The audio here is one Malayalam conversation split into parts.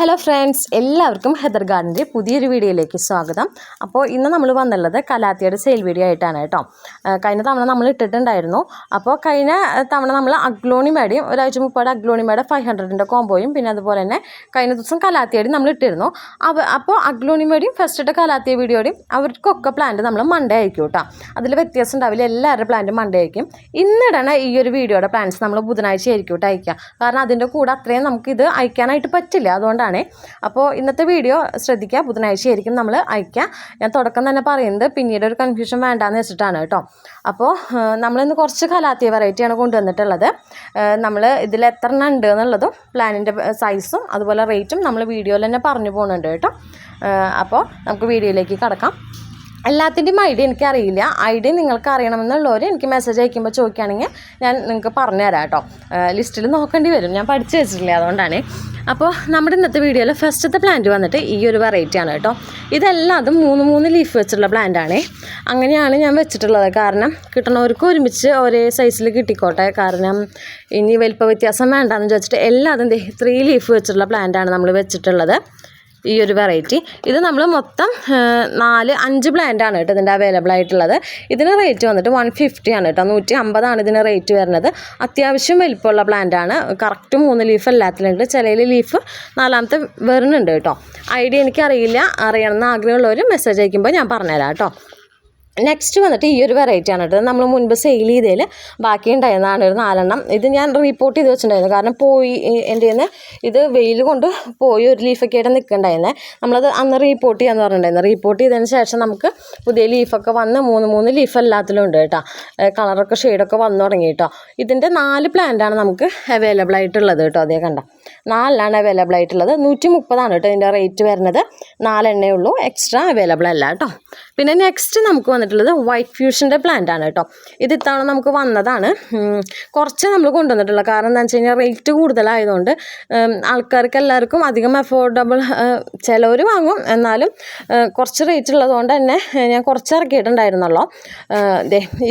ഹലോ ഫ്രണ്ട്സ്, എല്ലാവർക്കും ഹെദർ ഗാർഡൻ്റെ പുതിയൊരു വീഡിയോയിലേക്ക് സ്വാഗതം. അപ്പോൾ ഇന്ന് നമ്മൾ വന്നുള്ളത് കലാത്തിയുടെ സെയിൽ വീഡിയോ ആയിട്ടാണ് കേട്ടോ. കഴിഞ്ഞ തവണ നമ്മൾ ഇട്ടിട്ടുണ്ടായിരുന്നു. അപ്പോൾ കഴിഞ്ഞ തവണ നമ്മൾ അഗ്ലോണിമേടയും ഒരാഴ്ച മുപ്പാട് അഗ്ലോണിമേടെ 500ൻ്റെ കോമ്പോയും പിന്നെ അതുപോലെ തന്നെ കഴിഞ്ഞ ദിവസം കലാത്തിയടി നമ്മൾ ഇട്ടിരുന്നു. അപ്പോൾ അഗ്ലോണിമേടയും ഫസ്റ്റ് കലാത്തിയ വീഡിയോയുടെയും അവർക്കൊക്കെ പ്ലാന്റ് നമ്മൾ മൺഡേ അയക്കും കേട്ടോ. അതിൽ വ്യത്യാസം ഉണ്ടാവില്ല, എല്ലാവരുടെ പ്ലാന്റും മൺഡേ അയക്കും. ഇന്നിടണ ഈ ഒരു വീഡിയോയുടെ പ്ലാന്റ്സ് നമ്മൾ ബുധനാഴ്ച ആയിരിക്കും കേട്ടോ അയക്കുക. കാരണം അതിൻ്റെ കൂടെ അത്രയും നമുക്കിത് അയക്കാനായിട്ട് പറ്റില്ല, അതുകൊണ്ടാണ്. അപ്പോൾ ഇന്നത്തെ വീഡിയോ ശ്രദ്ധിക്കുക, ബുധനാഴ്ച ആയിരിക്കും നമ്മൾ അയക്കുക. ഞാൻ തുടക്കം തന്നെ പറയുന്നത് പിന്നീട് ഒരു കൺഫ്യൂഷൻ വേണ്ടാന്ന് വെച്ചിട്ടാണ് കേട്ടോ. അപ്പോൾ നമ്മളിന്ന് കുറച്ച് കലാത്തിയ വെറൈറ്റിയാണ് കൊണ്ടുവന്നിട്ടുള്ളത്. നമ്മൾ ഇതിൽ എത്ര എണ്ണം ഉണ്ട് എന്നുള്ളതും പ്ലാനിൻ്റെ സൈസും അതുപോലെ റേറ്റും നമ്മൾ വീഡിയോയിൽ തന്നെ പറഞ്ഞു പോകുന്നുണ്ട് കേട്ടോ. അപ്പോൾ നമുക്ക് വീഡിയോയിലേക്ക് കടക്കാം. എല്ലാത്തിൻ്റെയും ഐഡിയ എനിക്കറിയില്ല. ഐഡിയ നിങ്ങൾക്ക് അറിയണമെന്നുള്ളവർ എനിക്ക് മെസ്സേജ് അയക്കുമ്പോൾ ചോദിക്കുകയാണെങ്കിൽ ഞാൻ നിങ്ങൾക്ക് പറഞ്ഞുതരാം കേട്ടോ. ലിസ്റ്റിൽ നോക്കേണ്ടി വരും, ഞാൻ പഠിച്ചു വെച്ചിട്ടില്ല, അതുകൊണ്ടാണ്. അപ്പോൾ നമ്മുടെ ഇന്നത്തെ വീഡിയോയിൽ ഫസ്റ്റത്തെ പ്ലാന്റ് വന്നിട്ട് ഈ ഒരു വെറൈറ്റിയാണ് കേട്ടോ. ഇതെല്ലാതും മൂന്ന് ലീഫ് വെച്ചിട്ടുള്ള പ്ലാന്റാണ്. അങ്ങനെയാണ് ഞാൻ വെച്ചിട്ടുള്ളത്. കാരണം കിട്ടണവർക്ക് ഒരുമിച്ച് ഒരേ സൈസിൽ കിട്ടിക്കോട്ടെ. കാരണം ഇനി വലിപ്പ വ്യത്യാസം വേണ്ടാന്ന് ചോദിച്ചിട്ട് എല്ലാതും 3 ലീഫ് വെച്ചിട്ടുള്ള പ്ലാന്റാണ് നമ്മൾ വെച്ചിട്ടുള്ളത്. ഈ ഒരു വെറൈറ്റി ഇത് നമ്മൾ മൊത്തം 5 പ്ലാന്റാണ് കേട്ടോ ഇതിൻ്റെ അവൈലബിൾ ആയിട്ടുള്ളത്. ഇതിന് റേറ്റ് വന്നിട്ട് 150 ആണ് കേട്ടോ. 150 ഇതിന് റേറ്റ് വരുന്നത്. അത്യാവശ്യം വലിപ്പമുള്ള പ്ലാന്റാണ്. കറക്റ്റ് 3 ലീഫ് എല്ലാത്തിലുണ്ട്. ചിലയിൽ ലീഫ് 4ാമത്തെ വരുന്നുണ്ട് കേട്ടോ. ഐഡിയ എനിക്കറിയില്ല, അറിയണമെന്ന് ആഗ്രഹമുള്ളവർ മെസ്സേജ് അയക്കുമ്പോൾ ഞാൻ പറഞ്ഞുതരാം കേട്ടോ. നെക്സ്റ്റ് വന്നിട്ട് ഈ ഒരു വെറൈറ്റി ആണ് കേട്ടോ. നമ്മൾ മുൻപ് സെയിൽ ചെയ്തതിൽ ബാക്കി ഉണ്ടായിരുന്നതാണ് ഒരു 4 എണ്ണം. ഇത് ഞാൻ റിപ്പോർട്ട് ചെയ്ത് വെച്ചിട്ടുണ്ടായിരുന്നു. കാരണം പോയി എൻ്റെ നിന്ന് ഇത് വെയിൽ കൊണ്ട് പോയി ഒരു ലീഫൊക്കെ ആയിട്ട് നിൽക്കുന്നുണ്ടായിരുന്നേ. നമ്മളത് അന്ന് റിപ്പോർട്ട് ചെയ്യാമെന്ന് പറഞ്ഞിട്ടുണ്ടായിരുന്നു. റിപ്പോർട്ട് ചെയ്തതിന് ശേഷം നമുക്ക് പുതിയ ലീഫൊക്കെ വന്ന് 3 ലീഫ് എല്ലാത്തിലും ഉണ്ട് കേട്ടോ. കളറൊക്കെ ഷെയ്ഡൊക്കെ വന്നു തുടങ്ങി കേട്ടോ. ഇതിൻ്റെ 4 പ്ലാന്റാണ് നമുക്ക് അവൈലബിൾ ആയിട്ടുള്ളത് കേട്ടോ. അതേ കണ്ട 4 അവൈലബിൾ ആയിട്ടുള്ളത്. 130 കേട്ടോ ഇതിൻ്റെ റേറ്റ് വരുന്നത്. 4 എണ്ണേ ഉള്ളൂ, എക്സ്ട്രാ അവൈലബിൾ അല്ല കേട്ടോ. പിന്നെ നെക്സ്റ്റ് നമുക്ക് വന്നിട്ടുള്ളത് വൈറ്റ് ഫ്യൂഷൻ്റെ പ്ലാന്റ് ആണ് കേട്ടോ. ഇത് ഇത്തവണ നമുക്ക് വന്നതാണ്. കുറച്ച് നമ്മൾ കൊണ്ടുവന്നിട്ടുള്ളത്. കാരണം എന്താണെന്ന് വെച്ച് കഴിഞ്ഞാൽ റേറ്റ് കൂടുതലായതുകൊണ്ട് ആൾക്കാർക്ക് എല്ലാവർക്കും അധികം അഫോർഡബിൾ, ചിലവർ വാങ്ങും, എന്നാലും കുറച്ച് റേറ്റ് ഉള്ളതുകൊണ്ട് തന്നെ ഞാൻ കുറച്ച് ഇറക്കിയിട്ടുണ്ടായിരുന്നല്ലോ.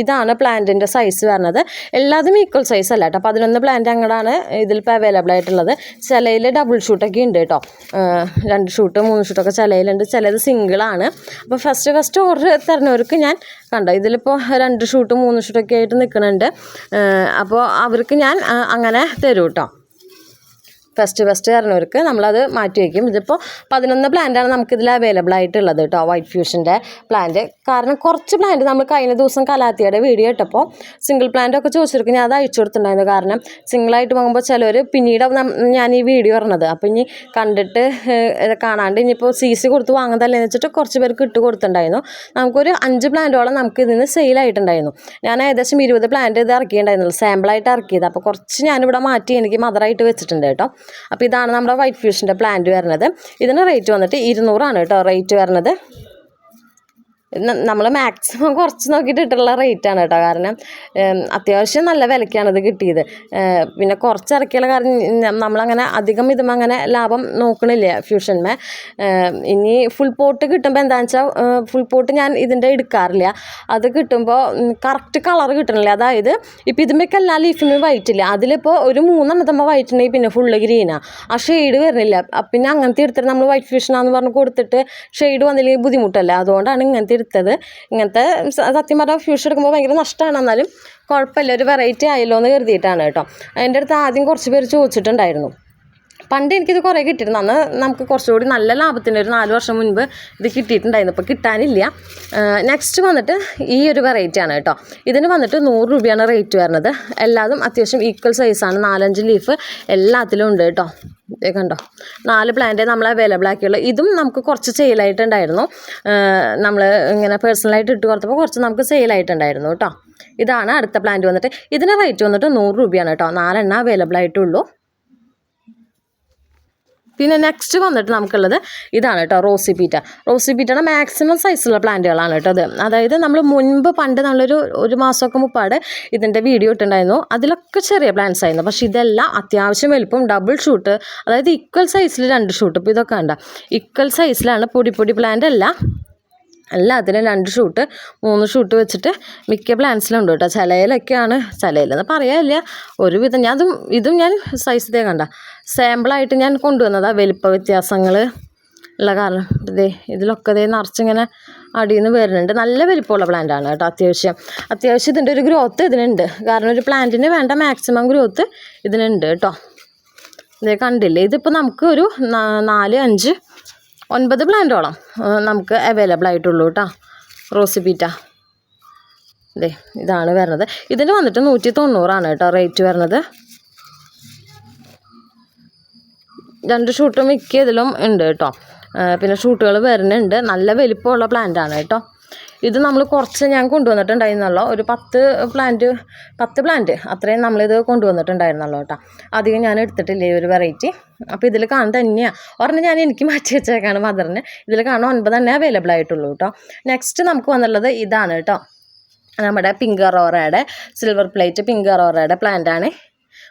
ഇതാണ് പ്ലാന്റിൻ്റെ സൈസ് വരുന്നത്. എല്ലാതും ഈക്വൽ സൈസ് അല്ല കേട്ടോ. 11 പ്ലാന്റ് അങ്ങോട്ടാണ് ഇതിലിപ്പോൾ അവൈലബിൾ ആയിട്ടുള്ളത്. ചിലയിൽ ഡബിൾ ഷൂട്ടൊക്കെ ഉണ്ട് കേട്ടോ. 2 ഷൂട്ട് 3 ഷൂട്ടൊക്കെ ചിലയിലുണ്ട്. ചിലത് സിംഗിളാണ്. അപ്പോൾ ഫസ്റ്റ് ഓർഡർ തരുന്നവർക്ക് ഞാൻ കണ്ടോ ഇതിലിപ്പോൾ 2 ഷൂട്ട് 3 ഷൂട്ടൊക്കെ ആയിട്ട് നിൽക്കുന്നുണ്ട്. അപ്പോൾ അവർക്ക് ഞാൻ അങ്ങനെ തരും കേട്ടോ. ഫസ്റ്റ് തരുന്നവർക്ക് നമ്മളത് മാറ്റി വയ്ക്കും. ഇതിപ്പോൾ 11 പ്ലാന്റാണ് നമുക്കിതിൽ അവൈലബിൾ ആയിട്ടുള്ളത് കേട്ടോ, വൈറ്റ് ഫ്യൂഷൻ്റെ പ്ലാന്റ്. കാരണം കുറച്ച് പ്ലാന്റ് നമ്മൾ കഴിഞ്ഞ ദിവസം കലാത്തിയുടെ വീഡിയോ ഇട്ടപ്പോൾ സിംഗിൾ പ്ലാന്റൊക്കെ ചോദിച്ചിരിക്കും. ഞാൻ അത് അയച്ചു കൊടുത്തിട്ടുണ്ടായിരുന്നു. കാരണം സിംഗിളായിട്ട് വാങ്ങുമ്പോൾ ചിലർ പിന്നീട് ഞാൻ ഈ വീഡിയോ പറഞ്ഞത് അപ്പോൾ ഇനി കണ്ടിട്ട് കാണാണ്ട് ഇനിയിപ്പോൾ CC കൊടുത്ത് വാങ്ങുന്നതല്ലേന്ന് വെച്ചിട്ട് കുറച്ച് പേർക്ക് ഇട്ട് കൊടുത്തിട്ടുണ്ടായിരുന്നു. നമുക്കൊരു 5 പ്ലാന്റോളം നമുക്ക് ഇതിന് സെയിലായിട്ടുണ്ടായിരുന്നു. ഞാൻ ഏകദേശം 20 പ്ലാന്റ് ഇത് ഇറക്കിയിട്ടുണ്ടായിരുന്നുള്ളൂ, സാമ്പിളായിട്ട് ഇറക്കിയത്. അപ്പോൾ കുറച്ച് ഞാനിവിടെ മാറ്റി എനിക്ക് മദറായിട്ട് വെച്ചിട്ടുണ്ട് കേട്ടോ. അപ്പോൾ ഇതാണ് നമ്മുടെ വൈറ്റ് ഫ്യൂഷൻ്റെ പ്ലാന്റ് വരുന്നത്. ഇതിന് റേറ്റ് വന്നിട്ട് 200 കേട്ടോ റേറ്റ് വരുന്നത്. നമ്മൾ മാക്സിമം കുറച്ച് നോക്കിയിട്ട് ഇട്ടുള്ള റേറ്റാണ് കേട്ടോ. കാരണം അത്യാവശ്യം നല്ല വിലയ്ക്കാണ് ഇത് കിട്ടിയത്. പിന്നെ കുറച്ച് ഇറക്കിയുള്ള കാരണം നമ്മളങ്ങനെ അധികം ഇതും അങ്ങനെ ലാഭം നോക്കണില്ല ഫ്യൂഷന്മേ. ഇനി ഫുൾ പോട്ട് കിട്ടുമ്പോൾ എന്താണെന്ന് വെച്ചാൽ ഫുൾ പോട്ട് ഞാൻ ഇതിൻ്റെ എടുക്കാറില്ല. അത് കിട്ടുമ്പോൾ കറക്റ്റ് കളർ കിട്ടണില്ല. അതായത് ഇപ്പോൾ ഇതുമ്പോഴേക്ക് എല്ലാ ലീഫിനും വൈറ്റ് ഇല്ല. അതിലിപ്പോൾ ഒരു 3 എണ്ണത്തുമ്പോൾ വൈറ്റ് ഉണ്ടെങ്കിൽ പിന്നെ ഫുള്ള് ഗ്രീനാണ്. ആ ഷെയ്ഡ് വരുന്നില്ല. പിന്നെ അങ്ങനത്തെ എടുത്തിട്ട് നമ്മൾ വൈറ്റ് ഫ്യൂഷനാന്ന് പറഞ്ഞ് കൊടുത്തിട്ട് ഷെയ്ഡ് വന്നില്ലെങ്കിൽ ബുദ്ധിമുട്ടല്ല. അതുകൊണ്ടാണ് ഇങ്ങനത്തെ ഇങ്ങനത്തെ സത്യം പറഞ്ഞാൽ ഫ്യൂഷൻ എടുക്കുമ്പോൾ ഭയങ്കര നഷ്ടമാണ്. എന്നാലും കുഴപ്പമില്ല, ഒരു വെറൈറ്റി ആയല്ലോ എന്ന് കരുതിയിട്ടാണ് കേട്ടോ. അതിൻ്റെ അടുത്ത് ആദ്യം കുറച്ച് പേര് ചോദിച്ചിട്ടുണ്ടായിരുന്നു. പണ്ട് എനിക്കിത് കുറേ കിട്ടിയിരുന്നു. അന്ന് നമുക്ക് കുറച്ചുകൂടി നല്ല ലാഭത്തിന് ഒരു 4 വർഷം മുൻപ് ഇത് കിട്ടിയിട്ടുണ്ടായിരുന്നു. ഇപ്പോൾ കിട്ടാനില്ല. നെക്സ്റ്റ് വന്നിട്ട് ഈ ഒരു വെറൈറ്റിയാണ് കേട്ടോ. ഇതിന് വന്നിട്ട് 100 രൂപയാണ് റേറ്റ് വരുന്നത്. എല്ലാതും അത്യാവശ്യം ഈക്വൽ സൈസാണ്. 4-5 ലീഫ് എല്ലാത്തിലും ഉണ്ട് കേട്ടോ. കണ്ടോ 4 പ്ലാന്റ് നമ്മൾ അവൈലബിൾ ആക്കിയുള്ളൂ. ഇതും നമുക്ക് കുറച്ച് സെയിലായിട്ടുണ്ടായിരുന്നു. നമ്മൾ ഇങ്ങനെ പേഴ്സണലായിട്ട് ഇട്ട് കൊടുത്തപ്പോൾ കുറച്ച് നമുക്ക് സെയിലായിട്ടുണ്ടായിരുന്നു കേട്ടോ. ഇതാണ് അടുത്ത പ്ലാന്റ് വന്നിട്ട്. ഇതിന് റേറ്റ് വന്നിട്ട് 100 രൂപയാണ് കേട്ടോ. 4 എണ്ണം അവൈലബിൾ ആയിട്ടുള്ളൂ. പിന്നെ നെക്സ്റ്റ് വന്നിട്ട് നമുക്കുള്ളത് ഇതാണ് കേട്ടോ, റോസി പീറ്റയുടെ മാക്സിമം സൈസുള്ള പ്ലാന്റുകളാണ് കേട്ടോ ഇത്. അതായത് നമ്മൾ മുൻപ് പണ്ട് ഒരു മാസമൊക്കെ മുപ്പാട് ഇതിൻ്റെ വീഡിയോ ഇട്ടുണ്ടായിരുന്നു. അതിലൊക്കെ ചെറിയ പ്ലാന്റ്സ് ആയിരുന്നു. പക്ഷേ ഇതെല്ലാം അത്യാവശ്യം വലുപ്പം ഡബിൾ ഷൂട്ട്, അതായത് ഈക്വൽ സൈസിൽ 2 ഷൂട്ട്. ഇപ്പോൾ ഇതൊക്കെ ഉണ്ട് ഈക്വൽ സൈസിലാണ്. പൊടി പ്ലാന്റ് അല്ല. എല്ലാത്തിനും 2 ഷൂട്ട് 3 ഷൂട്ട് വെച്ചിട്ട് മിക്ക പ്ലാന്റ്സിലും ഉണ്ട് കേട്ടോ. ചിലയിലൊക്കെയാണ്, ചിലയിലെന്ന് പറയാനില്ല, ഒരുവിധം ഇതും ഞാൻ സൈസ് ഇതേ കണ്ട സാമ്പിളായിട്ട് ഞാൻ കൊണ്ടുവന്നതാണ്. വലിപ്പ വ്യത്യാസങ്ങൾ ഉള്ള കാരണം ഇതിലൊക്കെ നിറച്ചിങ്ങനെ അടിയിൽ നിന്ന് വരുന്നുണ്ട്. നല്ല വലിപ്പമുള്ള പ്ലാന്റാണ് കേട്ടോ. അത്യാവശ്യം ഇതിൻ്റെ ഒരു ഗ്രോത്ത് ഇതിനുണ്ട്. കാരണം ഒരു പ്ലാന്റിന് വേണ്ട മാക്സിമം ഗ്രോത്ത് ഇതിനുണ്ട് കേട്ടോ. കണ്ടില്ലേ, ഇതിപ്പോൾ നമുക്ക് ഒരു 4, 5, 9 പ്ലാന്റോളം നമുക്ക് അവൈലബിൾ ആയിട്ടുള്ളൂ കേട്ടോ. റോസിപ്പീറ്റ ഇതാണ് വരുന്നത്. ഇതിന് വന്നിട്ട് 190 കേട്ടോ റേറ്റ് വരുന്നത്. 2 ഷൂട്ട് മിക്ക ഇതിലും ഉണ്ട് കേട്ടോ. പിന്നെ ഷൂട്ടുകൾ വരുന്നുണ്ട്. നല്ല വലിപ്പമുള്ള പ്ലാന്റാണ് കേട്ടോ. ഇത് നമ്മൾ കുറച്ച് ഞാൻ കൊണ്ടുവന്നിട്ടുണ്ടായിരുന്നല്ലോ, ഒരു 10 പ്ലാന്റ് അത്രയും നമ്മളിത് കൊണ്ടുവന്നിട്ടുണ്ടായിരുന്നല്ലോ കേട്ടോ. അധികം ഞാൻ എടുത്തിട്ടില്ല ഈ ഒരു വെറൈറ്റി. അപ്പോൾ ഇതിൽ കാണാൻ തന്നെയാണ് ഒരെണ്ണം ഞാൻ എനിക്ക് മാറ്റി വെച്ചേക്കാണ് മദറിന്. ഇതിൽ കാണാൻ 9 തന്നെ അവൈലബിൾ ആയിട്ടുള്ളൂ കേട്ടോ. നെക്സ്റ്റ് നമുക്ക് വന്നുള്ളത് ഇതാണ് കേട്ടോ, നമ്മുടെ പിങ്ക് അറോറയുടെ സിൽവർ പ്ലേറ്റ് പിങ്ക് അറോറയുടെ പ്ലാന്റാണ്.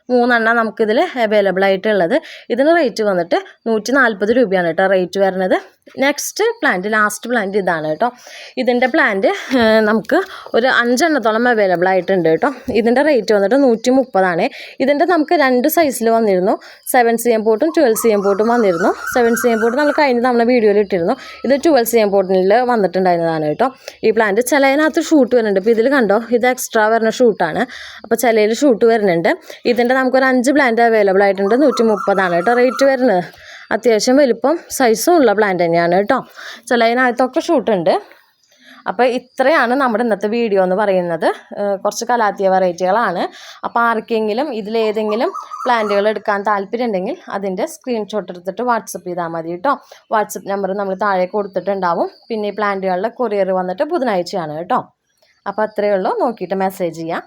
3 എണ്ണം നമുക്കിതിൽ അവൈലബിൾ ആയിട്ടുള്ളത്. ഇതിന് റേറ്റ് വന്നിട്ട് 140 രൂപയാണ് കേട്ടോ റേറ്റ് വരുന്നത്. നെക്സ്റ്റ് പ്ലാന്റ്, ലാസ്റ്റ് പ്ലാന്റ് ഇതാണ് കേട്ടോ. ഇതിൻ്റെ പ്ലാന്റ് നമുക്ക് ഒരു 5 എണ്ണത്തോളം അവൈലബിൾ ആയിട്ടുണ്ട് കേട്ടോ. ഇതിൻ്റെ റേറ്റ് വന്നിട്ട് 130. ഇതിൻ്റെ നമുക്ക് 2 സൈസിൽ വന്നിരുന്നു. 7cm പോട്ടും 12cm പോട്ടും വന്നിരുന്നു. 7cm പോട്ട് നമ്മൾ കഴിഞ്ഞ് നമ്മുടെ വീഡിയോയിൽ ഇട്ടിരുന്നു. ഇത് 12cm പോട്ടിൽ വന്നിട്ടുണ്ടായിരുന്നതാണ് കേട്ടോ. ഈ പ്ലാന്റ് ചിലതിനകത്ത് ഷൂട്ട് വരുന്നുണ്ട്. ഇപ്പോൾ ഇതിൽ കണ്ടോ, ഇത് എക്സ്ട്രാ വരുന്ന ഷൂട്ടാണ്. അപ്പോൾ ചിലയിൽ ഷൂട്ട് വരുന്നുണ്ട്. ഇതിൻ്റെ നമുക്കൊരു 5 പ്ലാന്റ് അവൈലബിൾ ആയിട്ടുണ്ട്. 130 കേട്ടോ റേറ്റ് വരുന്നത്. അത്യാവശ്യം വലിപ്പം സൈസും ഉള്ള പ്ലാന്റ് തന്നെയാണ് കേട്ടോ. ചിലതിനകത്തൊക്കെ ഷൂട്ടുണ്ട്. അപ്പോൾ ഇത്രയാണ് നമ്മുടെ ഇന്നത്തെ വീഡിയോ എന്ന് പറയുന്നത്. കുറച്ച് കലാത്തിയ വെറൈറ്റികളാണ്. അപ്പോൾ ആർക്കെങ്കിലും ഇതിലേതെങ്കിലും പ്ലാന്റുകൾ എടുക്കാൻ താല്പര്യം ഉണ്ടെങ്കിൽ അതിൻ്റെ സ്ക്രീൻഷോട്ട് എടുത്തിട്ട് വാട്സപ്പ് ചെയ്താൽ മതി കേട്ടോ. വാട്സപ്പ് നമ്പർ നമ്മൾ താഴെ കൊടുത്തിട്ടുണ്ടാവും. പിന്നെ ഈ പ്ലാന്റുകളുടെ കൊറിയർ വന്നിട്ട് ബുധനാഴ്ചയാണ് കേട്ടോ. അപ്പോൾ അത്രയേ ഉള്ളൂ, നോക്കിയിട്ട് മെസ്സേജ് ചെയ്യാം.